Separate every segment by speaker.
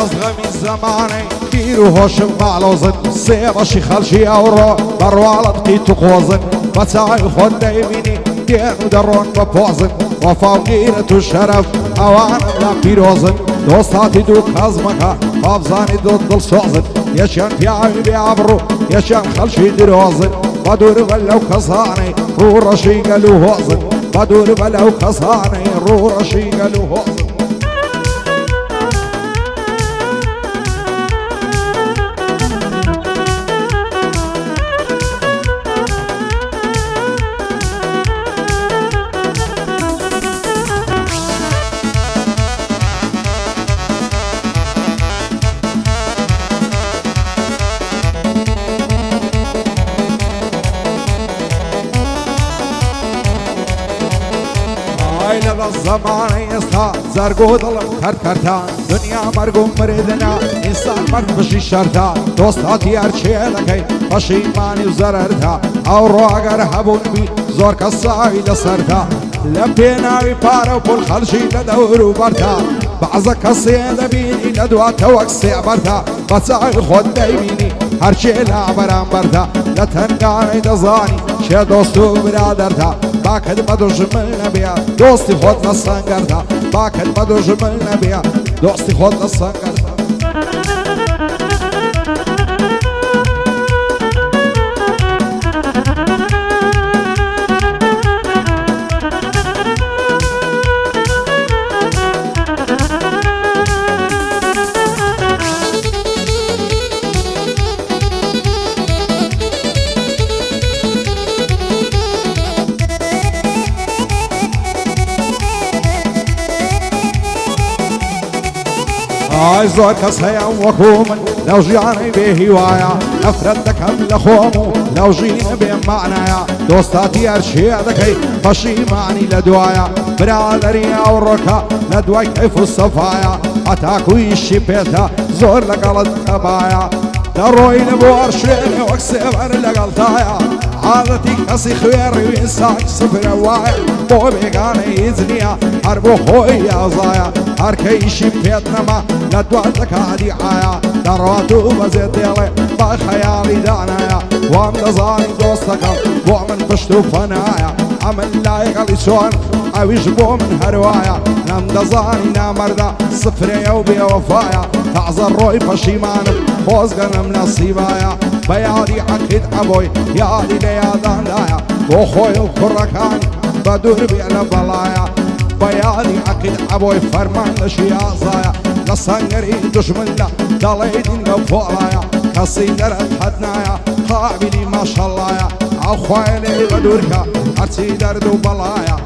Speaker 1: غمی زمانی گیر و هوشم معلوزن سیباشی خلشی اورو بروالت قیتو خوزن بچای خود دیبینی دینو درون بپوزن وفا گیرت و شرف اوانم لپیروزن دوستاتی دو کازمکا بابزانی دو دل سوزن یشان پیاوی بیابرو یشان خلشی دروزن بدور بلو کسانی رو رشی گلو هوزن بدور بلو کسانی رو رشی گلو هوزن زمانی استا زرگو دلم کرتا دنیا مرگو مردنا انسان مرگ بشی شرطا دوستاتی هرچی لکی پشیمانی و ضررتا او رو اگر هبون بی زور کسایی لسرتا لپیناوی پارا و پل خلشی لدورو برتا بعضا کسی لبینی لدواتا وکسی برتا بچای خود دیبینی هرچی لعبران برتا لتنگانی دزانی چه دوستو برادرتا باکد مدوجمل نبیا دوستی خود نسانگرتا باکد مدوجمل نبیا دوستی خود نسانگرتا آی زور کس هیم وکومن لو جیانی به هوایا نفرت دکم لخومو لو جین به معنایا دوستاتی هرچی دکی پشیمانی لدوایا برادری او رکا لدوای کیف و صفایا اتاکویشی پیتا زور لقلت کبایا دروی نبوار شوینی وکسیبر لقلتایا عادتی کسی خویری و انسان صفر وایا بو بیگانه ایزنیا هر بو خوی ازایا هر کیشی پیت نما لدواتك هادي عايا دراتو بزيت ديلي با خيالي دانايا وام دزاني دوستك ومن بشتو فنايا عمل لايق لسون اويش بو من هروايا نام دزاني نامردا صفريا وبيا وفايا تعزر روي بشيمان خوزقنا من الصيبايا بيادي عكيد ابوي يادي ليادان لايا وخوي وكركاني بدور بينا بلايا بيادي عكيد ابوي فرمان لشيا زايا لسانگری دشمن لا دلیدین گفولایا کسی درد حدنایا قابلی ماشاءالله او خوایلی بدورکا هرچی درد و بلایا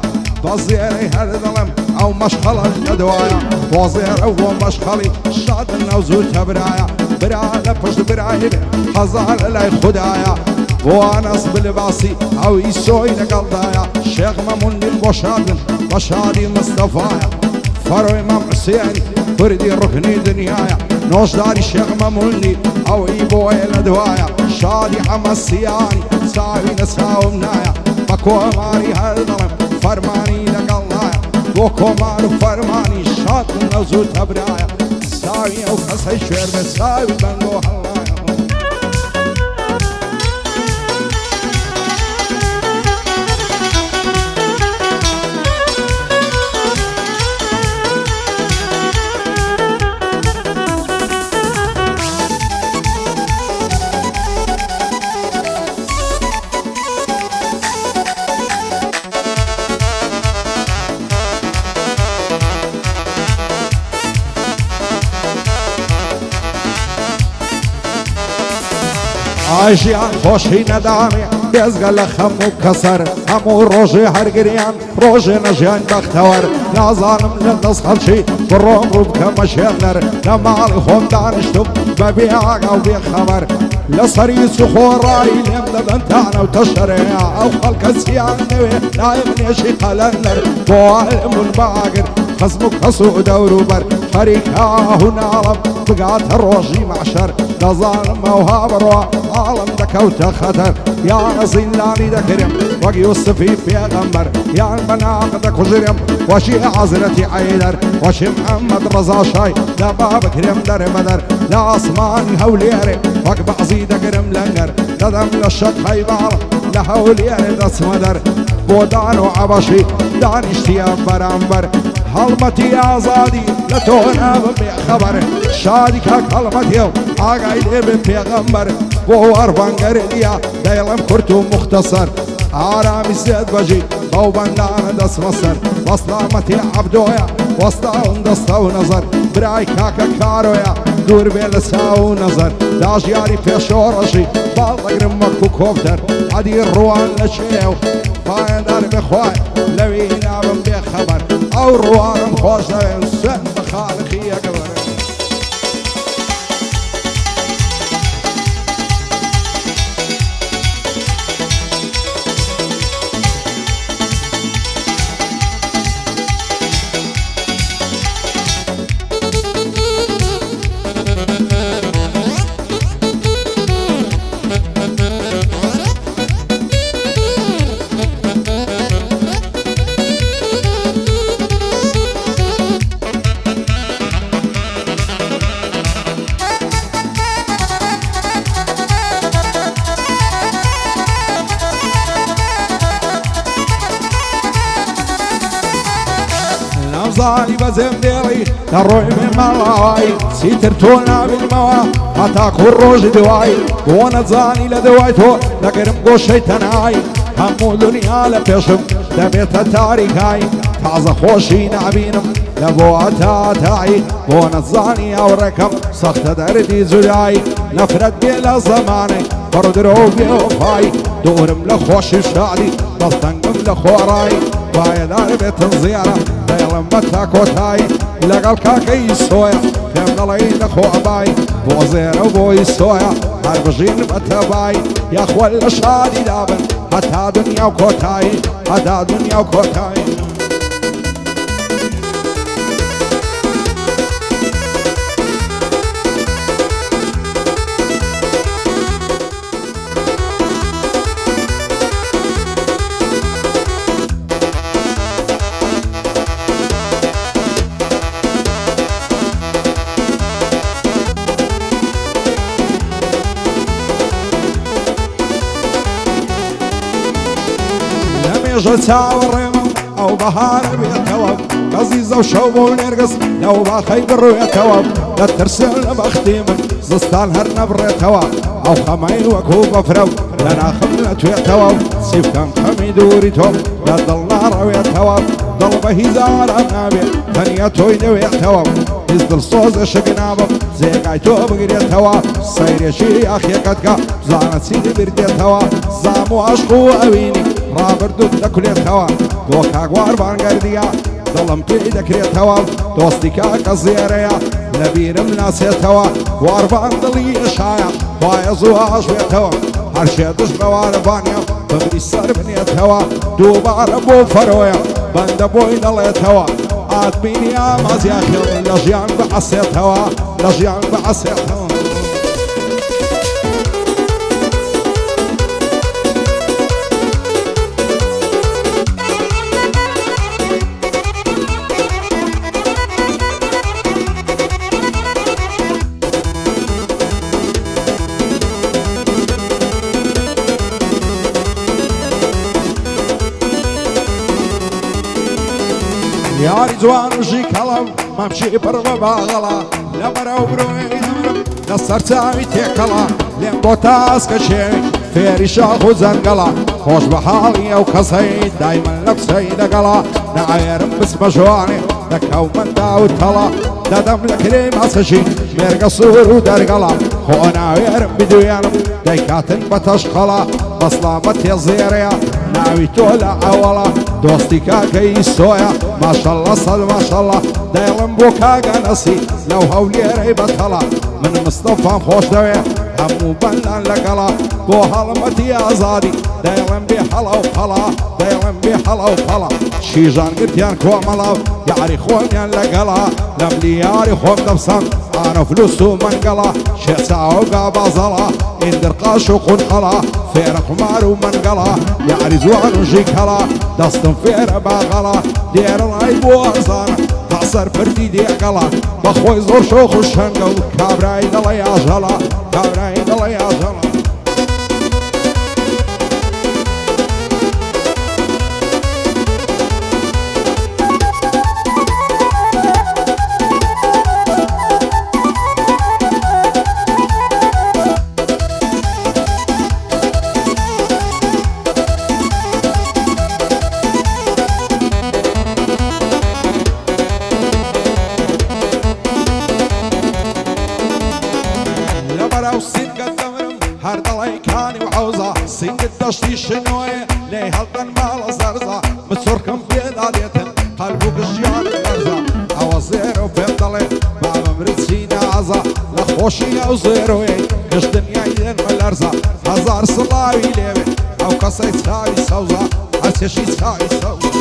Speaker 1: بازیری هر دلم او مشغل الدوایا بازیر او مشغلی شاد نوزو تبرایا برای پشت برای هزار لای خدایا وانس بالباسی او ایسوی نقلدایا شیخ ممون بوشادن بشادی مصطفایا فرو امام حسين فردي ركني دنيايا نوش داري شيخ ممولي او ايبوي لدوايا شادي عم السياني ساوي نساو منايا مكو ماري هالظلم فرماني لقلايا وكو مارو فرماني شاد نوزو تبرايا ساوي او كسي شوير بساوي بنغو هلايا عايشيان خوشي ندامي بيزقل خمو كسر همو روجي هرقريان روجي نجيان بختور لا ظالم لنصخل شي بروم روبك مشيغنر لمالي خوم دانشتم ببيعك او بخبر لصريس خوراي لم دبنتانا وتشريع او خلق السيان نوي لا يمنيشي قلنر بوالم الباقر خصمك خصو دورو بر خريكاه نالم بقات الروجي معشر دەزانم ئەو هاوڕۆ ئاڵم دەکەوتە خەتەر یان زیندانی دەکرێم وەک یوسفی پێغەمبەر یان بەناق دەکوژرێم وەشی حەزرەتی عەیدەر وەشی محەممەد ڕەزا شای دەبا بکرێم دەربەدەر لە ئاسمانی هەولێرێ وەک بەعزی دەگرم لەنگەر دەدەم لە شەک هەیباڵ لە هەولێرێ دەچمە دەر بۆ دان و عەبەشی دانیشتیە بەرامبەر هەڵمەتی ئازادی لە تۆ نابم بێخەبەر شادی کاک هەڵمەتێ و ئاگای لێبێ پێغەمبەر بۆ وەربانگەرێنیە دەیڵم کورت و مختصەر ئارامی سێت بەژی بەو بەندانە دەسمە سەر وەسلامەتی عەبدۆیە وەستاون دەستە و نەزەر برای کاکە کارۆیە دوور بێ لە چاو و نەزەر داژیاری پێشۆڕەشی باڵ دەگرم وەکو کۆپتەر عەدی ڕوان لە چێو پایەدار بخوای لەوی نابم بێخەبەر ئەو ڕوانم خۆش دەوێن سوێن بە خاڵقی یەکەبەر زانی بەزێم دێڵی لە ڕۆی من ماڵاوایی چیتر تۆ نابینمەوە هەتاکو ڕۆژی دوایی بۆ نەزانی لە دوای تۆ دەگەرم گۆشەی تەنایی هەموو دنیا لە پێشم دەبێتە تاریکایی تازە خۆشی نابینم لە بۆ ئەتاتایی بۆ نەزانی هاوڕێکەم سەختە دەردی جودایی نەفرەت بێ لە زەمانەی بەڕدرۆ بێوەفایی دوورم لە خۆشی شادی دەستەنگم لە خۆڕایی پایەدار بێتن زیارە دەیڵم بە تا کۆتایی لەگەڵ کاکەی سۆیە پێم دەڵێی لەخۆ ئەبایی بۆ زێرە و بۆی سۆیە هەر بژین بە تەبایی یاخوا لە شادی دابن هەتا دنیا و کۆتایی هەتا دنیا و کۆتایی مێژە چاوەڕێمە ئەو بەهارە بێتەوە قەزیزە و شەو بۆ نێرگەس لەو باخەی بڕوێتەوە دەترسێن لە بەختی من زستان هەر نەبڕێتەوە ئەو خەمەی وەکو بەفرە و لە ناخم نەتوێتەوە سیفکەم خەمی دووری تۆم لە دڵ ناڕەوێتەوە دڵ بە هیزارە نابێت تەنیا تۆی دەوێتەوە هیچ دڵسۆزە شک نابم جێگای تۆ بگرێتەوە سەیرێکی ئاخیەکەتکە بزانە چی دەبردێتەوە زام و عەشق و ئەوینی ڕابردوت دەکولێتەوە بۆ کاگوار بانگەردیە دڵم پێی دەکرێتەوە دۆستی کاکە زێرەیە لەبیرم ناسێتەوە واڕبان دڵی ئشایە وایە زوو ئاژێتەوە هەرشێ دش بەوارەبانە ببری سەر بنێتەوە دووبارە بۆ فەرۆیە بەندە بۆی دەڵێتەوە ئاتبینی ئامازیا خێڵ لە ژیان بەعەسێتەوە لە ژیان بەعەسێتەوە یاری جوان وژی کەڵەم مەمشی پڕ بە باغەڵە لە بەرەو برۆی دەمرم لە سەرچاوی تێکەڵە لێم بۆ تاسکە شێوی فێری شاخ و جەنگەڵە خۆش بە حاڵی ئەو کەسەی دایمەن لە قسەی دەگەڵە نەئایرم بس بە ژوانێ دەکەومەندا و تەڵە دەدەم لە کرێی مەسەشی مێرگە سوور و دەرگەڵە خۆ ناوێرم بدوێنم دەیکاتن بە تەشخەڵە بەسڵامە تێزێرەیە ناوی تۆ لە ئەوەڵە دۆستی کاکەی سۆیە ماشەڵڵە سەد ماشەڵڵە دەیڵم بۆ کاگە نەسی لەو هەولێرەی بەتەڵە من مستەفام خۆش دەوێ هەموو بەندان لەگەڵا بۆ هەڵمەتی ئازادی دەیڵم بێ هەڵە و پەڵا دەیڵم بێ هەڵە و پەڵا شیژان گرتیان کۆمەڵا و یاری خۆمیان لەگەڵا لەم لیاری خۆم دەبسەم ئانە فلوس و مەنگەڵا شێچاوە و گابازەڵا ئیندرقاش و قونقەڵا فێرە قمار و مەنگەڵا یاری جوان و ژیکەڵا دەستم فێرە باغەڵا دێرەڵای بۆ ئەزانە تا سەر پردی دێگەڵا بەخۆی زۆر شۆخ و شەنگە و کابرای دەڵێ ئاژەڵا کابرای دەڵێ ئاژەڵا هەر دەڵێکانی و عەوزە سینگت دەشتی شنۆیە لێ هەڵدەن ماڵە زەرزە بچۆرکەم پێدا دێتن قەلب و گشتیان لەرزە ئەوە زێرە و پێم دەڵێ بابەمرت چینە ئازە لە خۆشی ئەو زێرۆیەی گشتنیای دێنمە لەرزە هەزار سڵاوی لێوێ ئەو کەسەی چاوی سەوزە هەر چێشی چاوی سەوزە